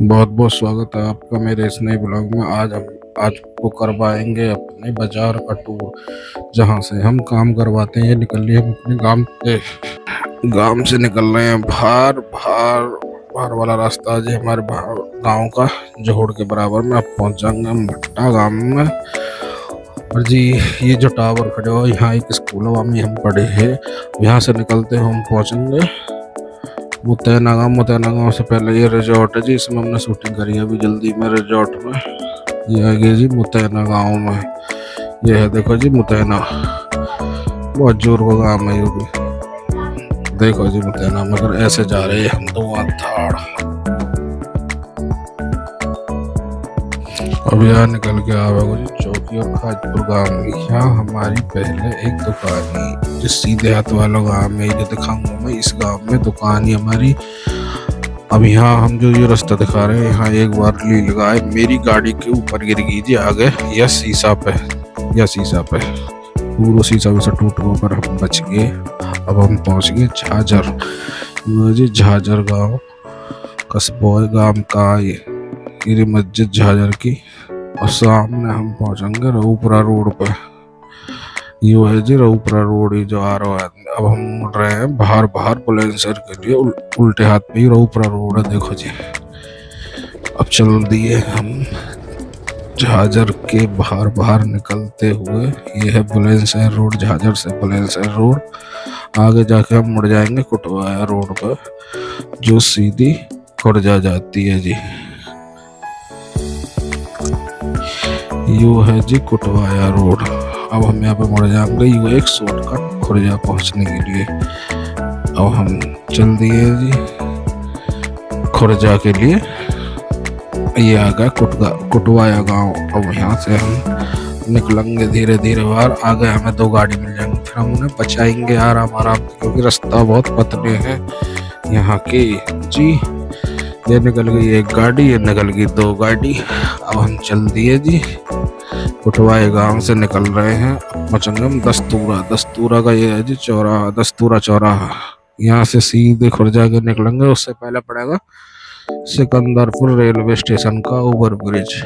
बहुत बहुत स्वागत है आपका मेरे इस नए ब्लॉग में। आज हम आपको करवाएंगे अपने बाजार का टूर, जहां से हम काम करवाते हैं। ये निकल लिए हम अपने गांव से निकल रहे हैं। भार भार भार वाला रास्ता है जी हमारे गांव का, जोहड़ के बराबर में। अब पहुंच जाएंगे हम भट्टा गांव में। और जी ये जो टावर खड़े हो, यहाँ एक स्कूल में हम पढ़े हैं। यहाँ से निकलते हम पहुंचेंगे मुतैना गाँव से पहले ये रिजॉर्ट है जी, इसमें हमने शूटिंग करी है अभी जल्दी में रिजॉर्ट में। ये आ गया जी मुतैना गाँव में। ये है देखो जी मुतैना, बहुत जोर का गाँव है ये भी। देखो जी मुतैना, मगर ऐसे जा रहे हैं हम धुआंधार। अब यहाँ निकल के आवेगो जी चौकी और खाजपुर गाँव में। यहाँ हमारी पहले एक दुकान है, जिस सीधे हाथ वाला गाँव में जो दिखाऊंगा मैं, इस गाँव में दुकान ही हमारी। अब यहाँ हम जो ये रास्ता दिखा रहे हैं, यहाँ एक बार ली लगाए मेरी गाड़ी के ऊपर गिर गई जी आगे, या शीशा पे पूरा शीशा वैसा टूट कर हम बच गए। अब हम पहुँच गए झाझर जी, झाझर गाँव कस्बा गाँव का ये मस्जिद झाझर की। और सामने हम पहुँचेंगे रऊपुरा रोड पे। यो है जी रऊपुरा रोड, ये जो आ रहा है। अब हम मुड़ रहे हैं बाहर बुलंदशहर के लिए, उल्टे हाथ पे ही रऊपुरा रोड है, देखो जी। अब चल दिए हम झाझर के बाहर निकलते हुए। ये है बुलंदशहर रोड, झाझर से बुलंदशहर रोड। आगे जाके हम मुड़ जाएंगे कुटवाया रोड पर, जो सीधी खुर्जा जाती है जी। यो है जी कुटवाया रोड। अब हम यहाँ पे मुड़ जाएंगे, यो एक शॉर्टकट खुर्जा पहुँचने के लिए। अब हम चल दिए जी खुर्जा के लिए। ये आ गया कुटवाया गांव। अब यहाँ से हम निकलेंगे धीरे धीरे बाहर। आगे हमें 2 गाड़ी मिल जाएंगी, फिर हम उन्हें बचाएंगे आराम क्योंकि रास्ता बहुत पतले है यहाँ की जी। ये निकल गई एक गाड़ी, ये निकल गई 2 गाड़ी। अब हम चल दिए जी कुटवाए गांव से निकल रहे हैं। पहुंचेंगे हम दस्तूरा का ये है जी चौराहा, दस्तूरा चौराहा। यहाँ से सीधे खुर्जा के निकलेंगे। उससे पहले पड़ेगा सिकंदरपुर रेलवे स्टेशन का ओवर ब्रिज।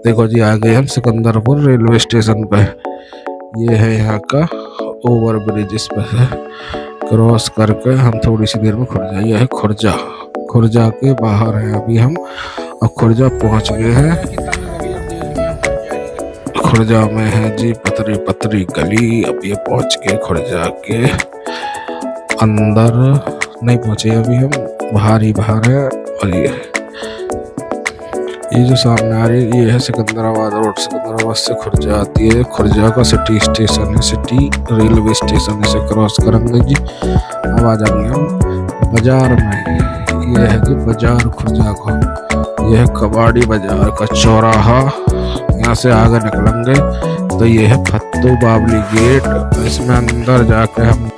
देखो जी आ गए हम सिकंदरपुर रेलवे स्टेशन पे। ये है यहाँ का ओवर ब्रिज, इस पे है क्रॉस करके हम थोड़ी सी देर में खुर्जा। यह है खुर्जा के बाहर है अभी हम। अब खुर्जा पहुंच गए हैं। खुर्जा में है जी पतरी गली। अब ये पहुंच गए खुर्जा के अंदर, नहीं पहुंचे अभी हम, बाहर है। और ये जो सामने आ रही है, ये है सिकंदराबाद रोड। सिकंदराबाद से खुर्जा आती है। खुर्जा का सिटी स्टेशन है, सिटी रेलवे स्टेशन। इसे क्रॉस करेंगे जी। अब आ जाएंगे हम बाजार में। ये है जी बाजार खुर्जा का। यह है कबाड़ी बाजार का चौराहा। यहाँ से आगे निकलेंगे तो ये है फत्तू बावली गेट। इसमें अंदर जाके हम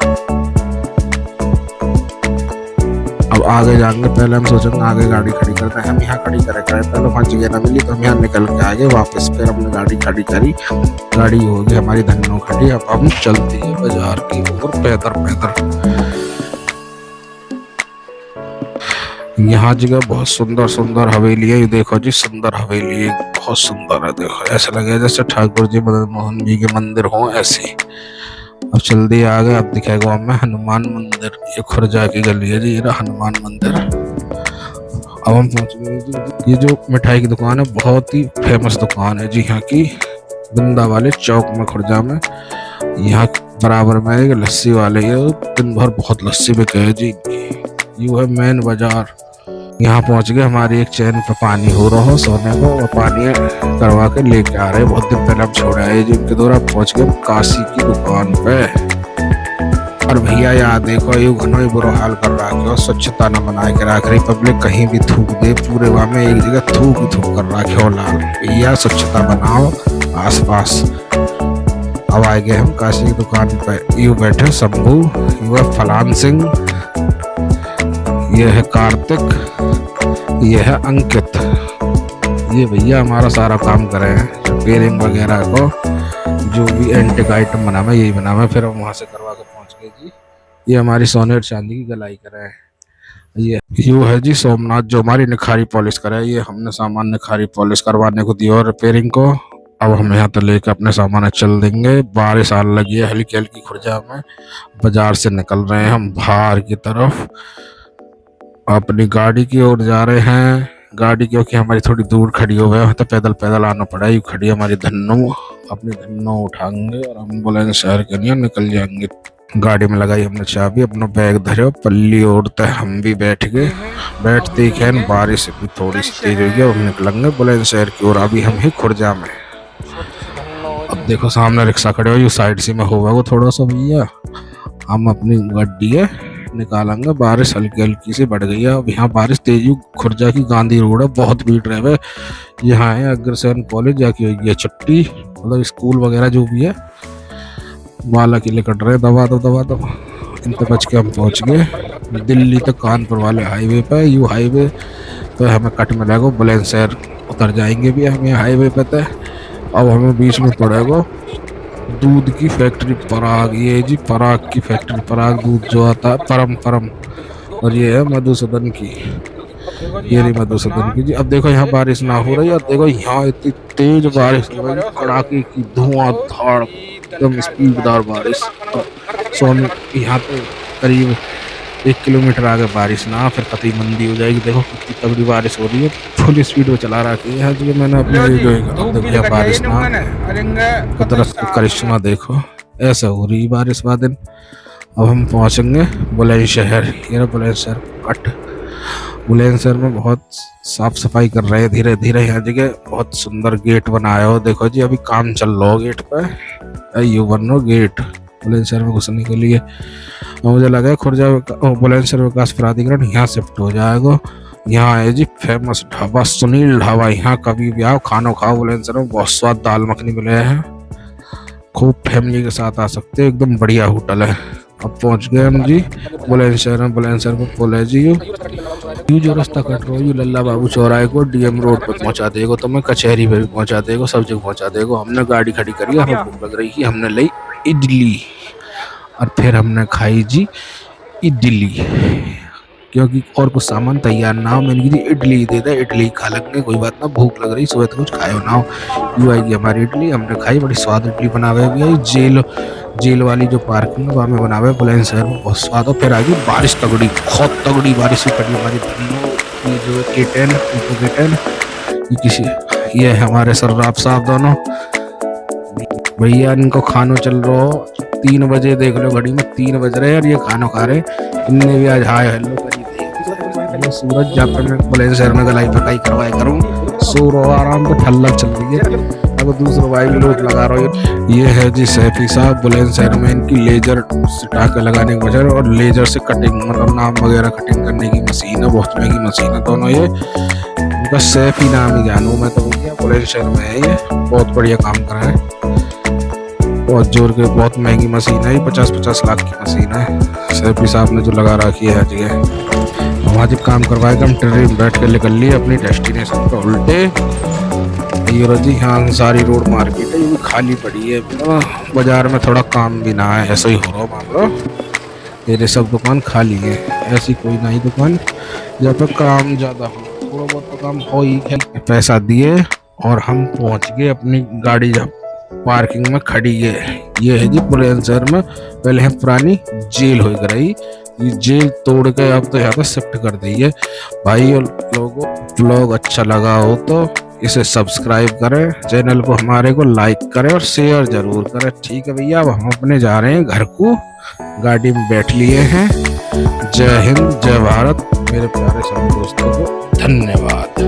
अब आगे जाएंगे। पहले हम सोचेंगे आगे गाड़ी खड़ी करते हैं, हम यहाँ खड़ी करेंगे। पहले वहाँ जगह ना मिली तो हम यहाँ निकल के आगे वापस फिर हमने गाड़ी खड़ी करी। गाड़ी होगी हमारी धन्नो खड़ी। अब हम चलते हैं बाजार की ओर पैदल। यहाँ जगह बहुत सुंदर हवेली है। ये देखो जी सुंदर हवेली है, बहुत सुंदर है। देखो ऐसा लगे जैसे ठाकुर जी मदन मोहन जी के मंदिर हो ऐसे। अब चल दिए आगे। अब दिखेगा हमें हनुमान मंदिर। ये खुर्जा की गली है जी, ये हनुमान मंदिर। अब हम पहुंच गए जी। ये जो मिठाई की दुकान है, बहुत ही फेमस दुकान है जी यहाँ की, बिंदा वाले चौक में खुर्जा में। यहाँ बराबर में एक लस्सी वाले, ये दिन भर बहुत लस्सी बिके है जी। यू है मेन बाजार। यहाँ पहुंच गए। हमारी एक चैन पे पानी हो रहा हो सोने को, और पानी करवा के लेके आ रहे हैं। बहुत दिन पहले हम छोड़े आए जी उनके द्वारा। पहुंच गए काशी की दुकान पे। और भैया यहाँ देखो ये घनो बुरा हाल कर रहा है, स्वच्छता न बना के रख रही। पब्लिक कहीं भी थूक दे, पूरे वहां में एक जगह थूक कर रखे हो लाल। भैया स्वच्छता बनाओ आस पास। अब आए गए हम काशी की दुकान पे। यू बैठे शंभू, यू है फलान सिंह, यह है कार्तिक, यह है अंकित। ये भैया हमारा सारा काम कर रहे हैं, रिपेयरिंग वगैरह को, जो भी एंटिक आइटम बनावे यही बनावे। फिर हम वहाँ से करवा के पहुँच गए जी। ये हमारी सोने और चांदी की गलाई कर रहे हैं। ये यू है जी सोमनाथ जो हमारी निखारी पॉलिश करे। ये हमने सामान निखारी पॉलिश करवाने को दिया और रिपेयरिंग को। अब हम यहाँ तो लेकर अपने सामान चल देंगे। बारिश आने लगी है हल्की हल्की खुरजा में। बाजार से निकल रहे हैं हम बाहर की तरफ, अपनी गाड़ी की ओर जा रहे हैं। गाड़ी क्योंकि हमारी थोड़ी दूर खड़ी हो गई है तो पैदल पैदल आना पड़ा। यू खड़ी है हमारी धन्नो, अपनी धन्नो उठाएंगे और हम बोले शहर के लिए निकल जाएंगे। गाड़ी में लगाई हमने चाबी, अपना बैग धरे, पल्ली ओढ़ते हम भी बैठ गए। बैठते ही खैर बारिश भी थोड़ी सी तेज हो गई और हम निकलेंगे बुलंद शहर की ओर। अभी हम ही खुर्जा में। अब देखो सामने रिक्शा खड़े हो, यू साइड से में होगा वो थोड़ा सा भैया। हम अपनी गड्डी है निकालेंगे। बारिश हल्की हल्की से बढ़ गई है। अब यहाँ बारिश तेजी, खुर्जा की गांधी रोड है, बहुत भीड़ रहे। यहाँ है अग्रसेन कॉलेज जाके हुई है छुट्टी, मतलब स्कूल वगैरह जो भी है। बाला के लिए कट रहे दबा दो इनसे बच के हम पहुंच गए दिल्ली तक। कानपुर वाले हाईवे पे, यू हाईवे पे हमें कट मिलेगा बुलंदशहर उतर जाएंगे भी हमें हाईवे पे तय। अब हमें बीच में पड़ेगा दूध की फैक्ट्री पराग। ये जी पराग की फैक्ट्री, पराग दूध जो आता है परम। और ये है मधुसूदन की, ये रही मधुसूदन की जी। अब देखो यहाँ बारिश ना हो रही है और देखो यहाँ इतनी तेज बारिश हो रही, कड़ाके की धुआंधार एकदम स्पीडदार बारिश। सोनी यहाँ पे करीब 1 किलोमीटर आगे बारिश ना, फिर कतई मंदी हो जाएगी। देखो कितनी तगड़ी बारिश हो रही है, फुल स्पीड में चला रखी है जी। मैंने अपनी देखो बारिश ना, कुदरत का करिश्मा देखो, ऐसा हो रही बारिश बाद। अब हम पहुंचेंगे बुलंदशहर। ये बुलंदशहर कट। बुलंदशहर में बहुत साफ सफाई कर रहे हैं धीरे धीरे। यहाँ जगह बहुत सुंदर गेट बनाया हो, देखो जी अभी काम चल रहा हो गेट पे। यू बन रो गेट बुलंदशहर में घुसने के लिए। मुझे लगा खुर्जा बुलंदशहर विकास प्राधिकरण यहाँ शिफ्ट हो जाएगा। यहाँ है जी फेमस ढाबा सुनील ढाबा। यहाँ कभी भी आओ खाना खाओ, बुलंदशहर में बहुत स्वाद दाल मखनी मिले हैं। खूब फैमिली के साथ आ सकते हैं, एकदम बढ़िया होटल है। अब पहुंच गए हम जी बुलंदशहर में। बुलंदशहर में पुल है जी, यू जो रास्ता कट रहा है यू लल्ला बाबू चौराहे को डीएम रोड पे पहुंचा देगा, तो मैं कचहरी पे भी पहुंचा देगा, सब जगह पहुंचा देगा। हमने गाड़ी खड़ी करी, हमें भूख लग रही थी, हमने ली इडली और फिर हमने खाई जी इडली, क्योंकि और कुछ सामान तैयार ना हो। मैंने कही इडली दे दे, इडली खा लेंगे, कोई बात ना, भूख लग रही सुबह तो कुछ खाए ना हो। यू आएगी हमारी इडली, हमने खाई, बड़ी स्वाद इडली बनावे भी आई। जेल वाली जो पार्किंग है वहाँ में बनावे बुलंदशहर में, बहुत स्वाद हो। फिर आ गई बारिश तगड़ी, बहुत तगड़ी बारिश ही पड़ी हमारी धन्नो। ये जो केटन ये किसी, ये हमारे सर्राफ साहब दोनों भैया, इनको खानो चल रहा हो 3 बजे, देख लो घड़ी में 3 बज रहे हैं और ये खाना खा रहे। इनने भी आज हाय हेलो करी थी। सूरज जहाँ पे मैं बुलंदशहर में गलाई पकाई करवाया करूँ, सो रो आराम से ठल्ला चल रही है। अब दूसरा भाई भी लोग लगा रहा है। ये है जी सैफी साहब बुलंदशहर में, इनकी लेजर सिटा के लगाने की वजह और लेजर से कटिंग, मतलब नाम वगैरह कटिंग करने की मशीन है, बहुत महंगी मशीन है दोनों। ये इनका सैफी नाम ही जानू मैं तो भैया, बुलंदशहर में है ये, बहुत बढ़िया काम कर रहे हैं, बहुत जोर के, बहुत महंगी मशीन है, 50-50 लाख की मशीन है। सैफी साहब ने जो लगा रखी है जी, वहाँ जब काम करवाएगा हम ट्रेन में बैठ कर निकल लिए अपनी डेस्टिनेशन पर उल्टे। ये जी यहाँ सारी रोड मार्केट है, ये भी खाली पड़ी है, बाजार में थोड़ा काम भी ना है, ऐसा ही हो रहा मामला। तेरे सब दुकान खाली है, ऐसी कोई नई दुकान जहाँ पर काम ज़्यादा हो, थोड़ा बहुत तो काम हो ही है। पैसा दिए और हम पहुँच गए अपनी गाड़ी जब पार्किंग में खड़ी है। ये है जी बुलंदशहर में पहले है पुरानी जेल हो गई, ये जेल तोड़ के अब तो यहाँ पे शिफ्ट कर दी है। भाई लोगों ब्लॉग अच्छा लगा हो तो इसे सब्सक्राइब करें, चैनल को हमारे को लाइक करें और शेयर जरूर करें। ठीक है भैया, अब हम अपने जा रहे हैं घर को, गाड़ी में बैठ लिए हैं। जय हिंद, जय भारत, मेरे प्यारे सभी दोस्तों को धन्यवाद।